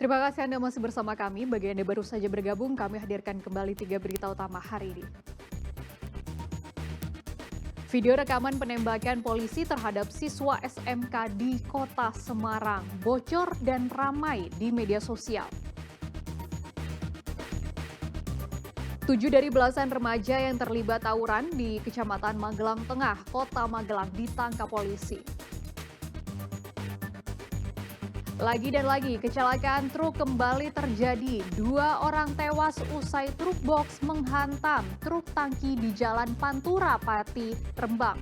Terima kasih Anda masih bersama kami. Bagi Anda baru saja bergabung, kami hadirkan kembali 3 berita utama hari ini. Video rekaman penembakan polisi terhadap siswa SMK di Kota Semarang bocor dan ramai di media sosial. 7 dari belasan remaja yang terlibat tawuran di Kecamatan Magelang Tengah, Kota Magelang ditangkap polisi. Lagi dan lagi, kecelakaan truk kembali terjadi. 2 orang tewas usai truk box menghantam truk tangki di Jalan Pantura, Pati, Rembang.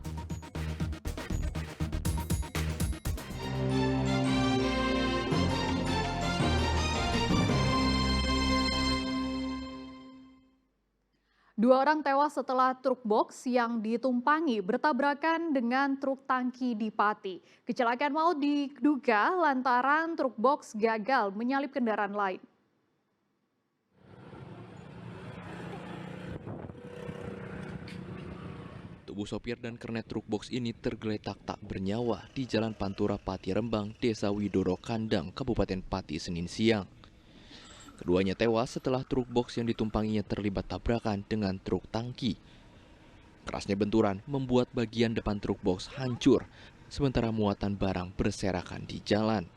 Dua orang tewas setelah truk box yang ditumpangi bertabrakan dengan truk tangki di Pati. Kecelakaan maut diduga lantaran truk box gagal menyalip kendaraan lain. Tubuh sopir dan kernet truk box ini tergeletak tak bernyawa di Jalan Pantura Pati Rembang, Desa Widoro Kandang, Kabupaten Pati, Senin siang. Keduanya tewas setelah truk box yang ditumpanginya terlibat tabrakan dengan truk tangki. Kerasnya benturan membuat bagian depan truk box hancur, sementara muatan barang berserakan di jalan.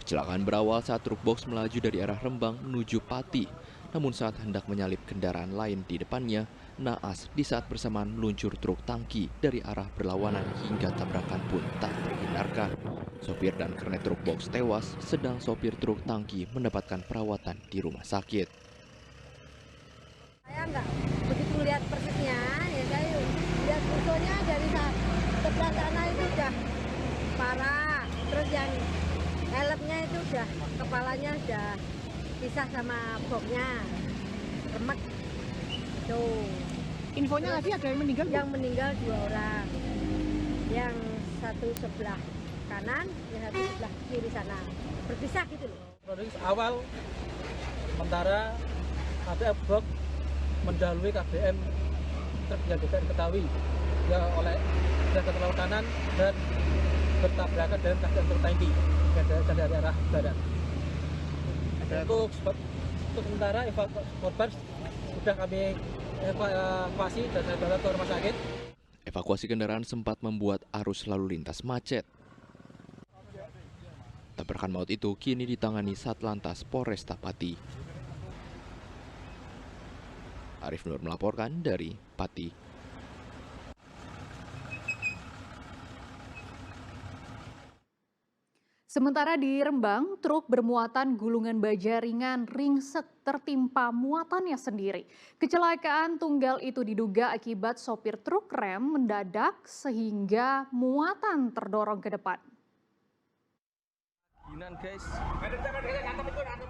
Kecelakaan berawal saat truk box melaju dari arah Rembang menuju Pati. Namun saat hendak menyalip kendaraan lain di depannya, naas di saat bersamaan meluncur truk tangki dari arah berlawanan hingga tabrakan pun tak terhindarkan. Sopir dan kernet truk box tewas, sedang sopir truk tangki mendapatkan perawatan di rumah sakit. Saya nggak begitu lihat persisnya, ya saya lihat fotonya dari sebelah sana itu udah parah. Terus yang helmnya itu udah, kepalanya udah pisah sama boxnya, remek. Tuh. Infonya tadi ada yang meninggal? Yang meninggal 2 orang, yang satu sebelah kanan, yang satu sebelah kiri sana, berpisah gitu loh. Kronologis awal, sementara KBM box mendahului KBM truk yang tidak diketahui ya oleh yang ke kanan dan bertabrakan dengan KBM truk tangki dari arah barat. Untuk sementara korban sudah kami evakuasi dan saya bawa ke rumah sakit. Evakuasi kendaraan sempat membuat arus lalu lintas macet. Tabrakan maut itu kini ditangani Satlantas Polresta Pati. Arif Nur melaporkan dari Pati. Sementara di Rembang, truk bermuatan gulungan baja ringan ringsek tertimpa muatannya sendiri. Kecelakaan tunggal itu diduga akibat sopir truk rem mendadak sehingga muatan terdorong ke depan.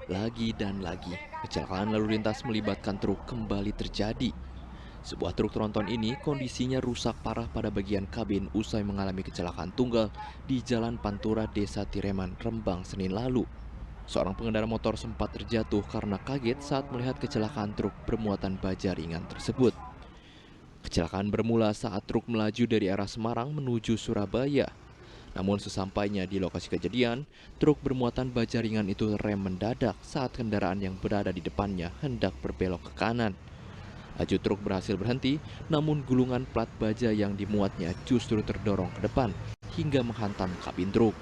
Lagi dan lagi, kecelakaan lalu lintas melibatkan truk kembali terjadi. Sebuah truk tronton ini kondisinya rusak parah pada bagian kabin usai mengalami kecelakaan tunggal di Jalan Pantura, Desa Tireman, Rembang, Senin lalu. Seorang pengendara motor sempat terjatuh karena kaget saat melihat kecelakaan truk bermuatan baja ringan tersebut. Kecelakaan bermula saat truk melaju dari arah Semarang menuju Surabaya. Namun sesampainya di lokasi kejadian, truk bermuatan baja ringan itu rem mendadak saat kendaraan yang berada di depannya hendak berbelok ke kanan. Laju truk berhasil berhenti, namun gulungan plat baja yang dimuatnya justru terdorong ke depan hingga menghantam kabin truk.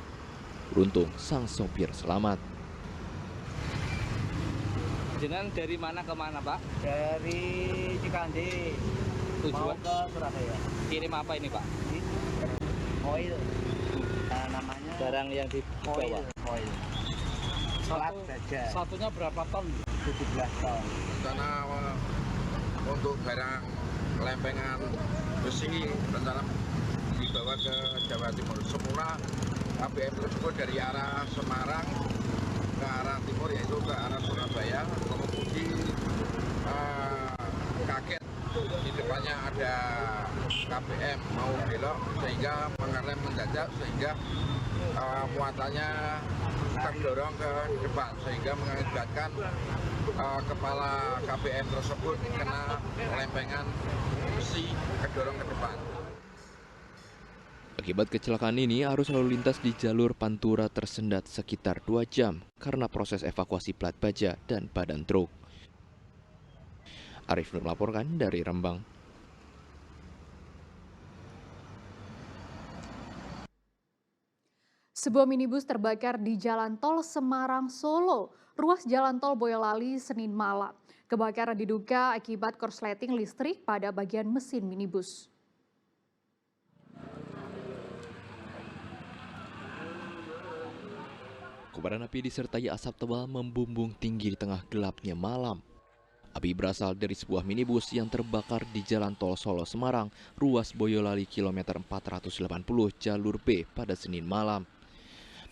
Beruntung sang sopir selamat. Jenengan dari mana ke mana, Pak? Dari Cikande mau ke Surabaya. Kirim apa ini, Pak? Oil. Namanya Barang yang dibawa. Oil. Plat baja. Satunya berapa ton? 17 ton. Rencana untuk barang lempengan besi rencana dibawa ke Jawa Timur. Semula KBM tersebut dari arah Semarang ke arah timur, yaitu ke arah Surabaya. Kemudian kaget di depannya ada KBM mau belok sehingga mengerem mendadak sehingga muatannya terdorong ke depan sehingga mengakibatkan kepala KBM tersebut kena lempengan besi kedorong ke depan. Akibat kecelakaan ini, arus lalu lintas di jalur Pantura tersendat sekitar 2 jam karena proses evakuasi plat baja dan badan truk. Arif Nur melaporkan dari Rembang. Sebuah minibus terbakar di Jalan Tol Semarang, Solo, ruas Jalan Tol Boyolali, Senin malam. Kebakaran diduga akibat korsleting listrik pada bagian mesin minibus. Kobaran api disertai asap tebal membumbung tinggi di tengah gelapnya malam. Api berasal dari sebuah minibus yang terbakar di Jalan Tol Solo Semarang, ruas Boyolali kilometer 480 jalur B pada Senin malam.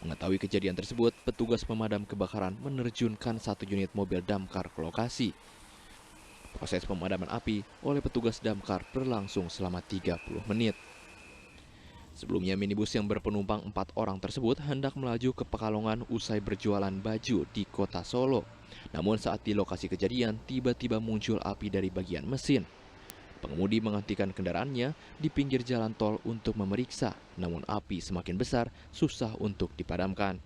Mengetahui kejadian tersebut, petugas pemadam kebakaran menerjunkan 1 unit mobil damkar ke lokasi. Proses pemadaman api oleh petugas damkar berlangsung selama 30 menit. Sebelumnya minibus yang berpenumpang 4 orang tersebut hendak melaju ke Pekalongan usai berjualan baju di kota Solo. Namun saat di lokasi kejadian, tiba-tiba muncul api dari bagian mesin. Pengemudi menghentikan kendaraannya di pinggir jalan tol untuk memeriksa, namun api semakin besar, susah untuk dipadamkan.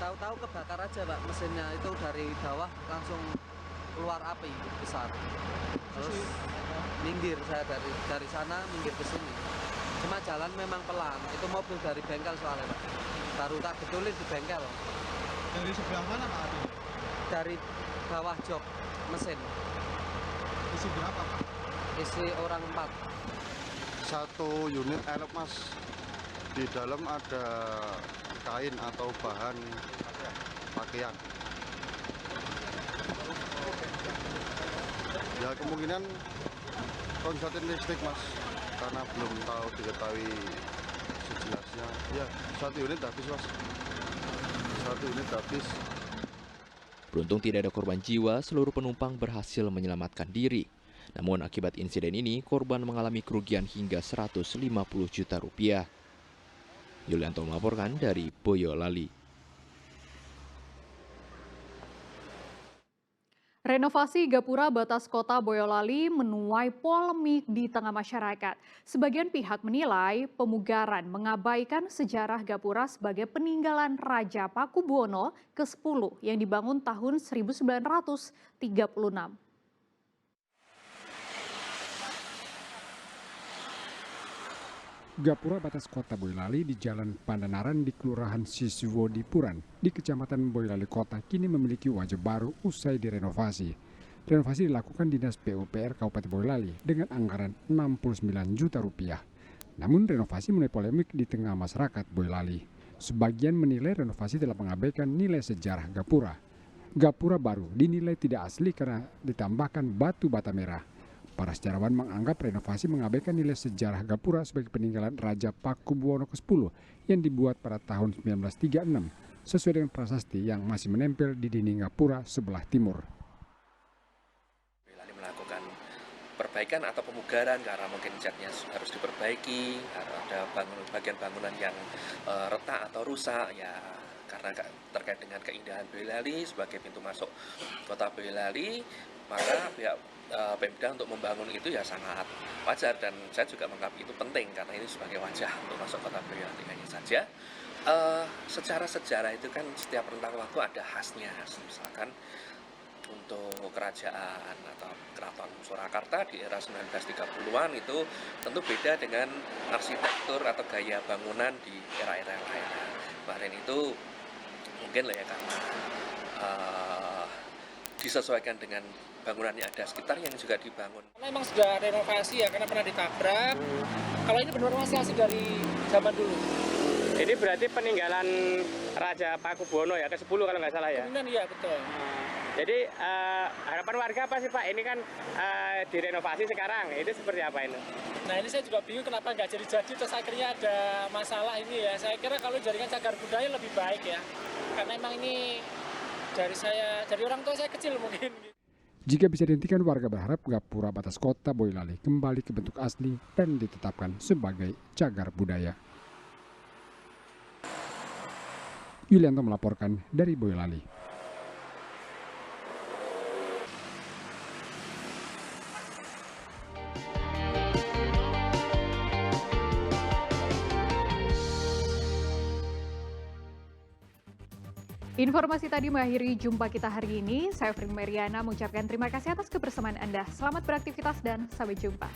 Tahu-tahu kebakar aja Pak mesinnya, itu dari bawah langsung keluar api besar. Terus minggir saya dari sana minggir ke sini. Cuma jalan memang pelan. Itu mobil dari bengkel soalnya Pak. Baru tak betulin di bengkel. Dari sebelah mana Pak? Dari bawah jok mesin. Isi berapa Pak? Isi orang 4. 1 unit elep Mas. Di dalam ada kain atau bahan pakaian. Ya kemungkinan konsleting listrik Mas, karena belum tahu diketahui sejelasnya. Ya 1 unit habis Mas, 1 unit habis. Beruntung tidak ada korban jiwa, seluruh penumpang berhasil menyelamatkan diri. Namun akibat insiden ini, korban mengalami kerugian hingga 150 juta rupiah. Yulianto melaporkan dari Boyolali. Renovasi gapura batas kota Boyolali menuai polemik di tengah masyarakat. Sebagian pihak menilai pemugaran mengabaikan sejarah gapura sebagai peninggalan Raja Pakubuwono ke-10 yang dibangun tahun 1936. Gapura batas kota Boyolali di Jalan Pandanaran di Kelurahan Sisiwodi Puran di Kecamatan Boyolali Kota kini memiliki wajah baru usai direnovasi. Renovasi dilakukan Dinas PUPR Kabupaten Boyolali dengan anggaran 69 juta rupiah. Namun renovasi menuai polemik di tengah masyarakat Boyolali. Sebagian menilai renovasi telah mengabaikan nilai sejarah gapura. Gapura baru dinilai tidak asli karena ditambahkan batu bata merah. Para sejarawan menganggap renovasi mengabaikan nilai sejarah gapura sebagai peninggalan Raja Pakubuwono ke-10 yang dibuat pada tahun 1936 sesuai dengan prasasti yang masih menempel di dinding gapura sebelah timur. Melakukan perbaikan atau pemugaran karena mungkin catnya harus diperbaiki, ada bagian bangunan yang retak atau rusak ya, karena terkait dengan keindahan Boyolali sebagai pintu masuk kota Boyolali, maka pihak Pemda untuk membangun itu ya sangat wajar, dan saya juga menganggap itu penting karena ini sebagai wajah untuk masuk kota Boyolali. Hanya saja secara sejarah itu kan setiap rentang waktu ada khasnya. Misalkan untuk kerajaan atau keraton Surakarta di era 1930-an itu tentu beda dengan arsitektur atau gaya bangunan di era-era lain. Kemarin itu mungkin lah ya karena disesuaikan dengan bangunan yang ada sekitar yang juga dibangun. Memang sudah renovasi ya, karena pernah ditabrak. Kalau ini benar masih asli dari zaman dulu. Ini berarti peninggalan Raja Pakubuwono ya, ke-10 kalau nggak salah ya? Kemungkinan iya, betul. Jadi harapan warga apa sih Pak? Ini kan direnovasi sekarang, itu seperti apa ini? Nah ini saya juga bingung kenapa nggak jadi-jadi, terus akhirnya ada masalah ini ya. Saya kira kalau jaringan cagar budaya lebih baik ya. Karena emang ini dari orang tua saya kecil mungkin. Jika bisa dihentikan, warga berharap gapura batas kota Boyolali kembali ke bentuk asli dan ditetapkan sebagai cagar budaya. Yulianto melaporkan dari Boyolali. Informasi tadi mengakhiri jumpa kita hari ini. Saya Frin Mariana mengucapkan terima kasih atas kebersamaan Anda. Selamat beraktivitas dan sampai jumpa.